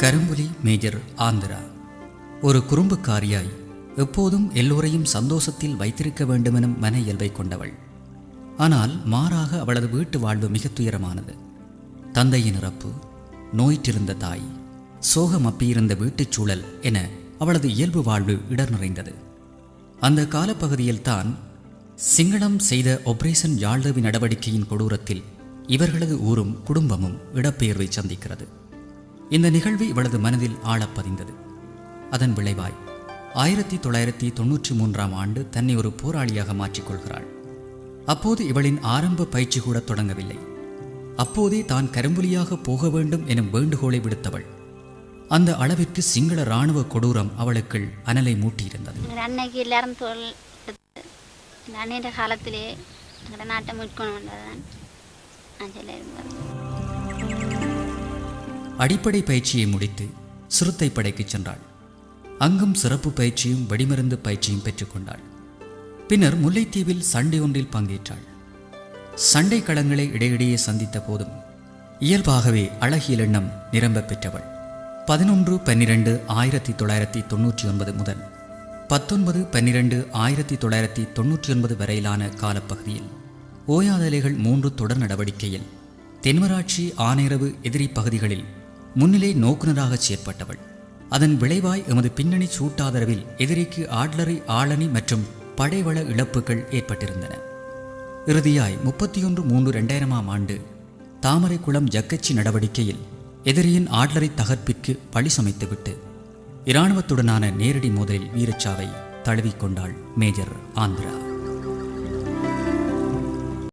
கரும்புலி major Andhra ஒரு குறும்புக்காரியாய் எப்போதும் எல்லோரையும் சந்தோஷத்தில் வைத்திருக்க வேண்டுமெனும் மன இயல்பை கொண்டவள். ஆனால் மாறாக அவளது வீட்டு வாழ்வு மிக துயரமானது. தந்தையின் இறப்பு, நோயிற்றிருந்த தாய், சோகம் அப்பியிருந்த வீட்டுச் சூழல் என அவளது இயல்பு வாழ்வு இடர் நிறைந்தது. அந்த காலப்பகுதியில்தான் சிங்களம் செய்த ஆபரேஷன் யாழ்தவி நடவடிக்கையின் கொடூரத்தில் இவர்களது ஊரும் குடும்பமும் இடப்பெயர்வை சந்திக்கிறது. இந்த நிகழ்வு இவளது மனதில் ஆழப்பதிந்தது. அதன் விளைவாய் 1993 ஆண்டு தன்னை ஒரு போராளியாக மாற்றிக்கொள்கிறாள். அப்போது இவளின் ஆரம்ப பயிற்சி கூட தொடங்கவில்லை. அப்போதே தான் கரும்புலியாக போக வேண்டும் எனும் வேண்டுகோளை விடுத்தவள். அந்த அளவிற்கு சிங்கள இராணுவ கொடூரம் அவளுக்குள் அனலை மூட்டியிருந்தது. அன்னைக்கு எல்லாரும் அன்னைய காலத்திலே நாட்டை மீட்கணும். அடிப்படை பயிற்சியை முடித்து சிறுத்தை படைக்கு சென்றாள். அங்கும் சிறப்பு பயிற்சியும் வெடிமருந்து பயிற்சியும் பெற்றுக்கொண்டாள். பின்னர் முல்லைத்தீவில் சண்டை ஒன்றில் பங்கேற்றாள். சண்டை களங்களை இடையிடையே சந்தித்த போதும் இயல்பாகவே அழகியல் எண்ணம் நிரம்ப பெற்றவள். 11/12/1999 முதல் 19/12/1999 வரையிலான காலப்பகுதியில் ஓயாதலைகள் 3 தொடர் நடவடிக்கையில் தென்மராட்சி ஆனையரவு எதிரி பகுதிகளில் முன்னிலை நோக்குநராக செயற்பட்டவள். அதன் விளைவாய் எமது பின்னணி சூட்டாதரவில் எதிரிக்கு ஆட்லரி ஆளணி மற்றும் படைவள இழப்புகள் ஏற்பட்டிருந்தன. இறுதியாய் 31/3/2000 ஆண்டு தாமரைக்குளம் ஜக்கச்சி நடவடிக்கையில் எதிரியின் ஆட்லரி தகர்ப்பிற்கு பழி சமைத்துவிட்டு இராணுவத்துடனான நேரடி மோதலில் வீரச்சாவை தழுவிக்கொண்டாள் மேஜர் ஆந்திரா.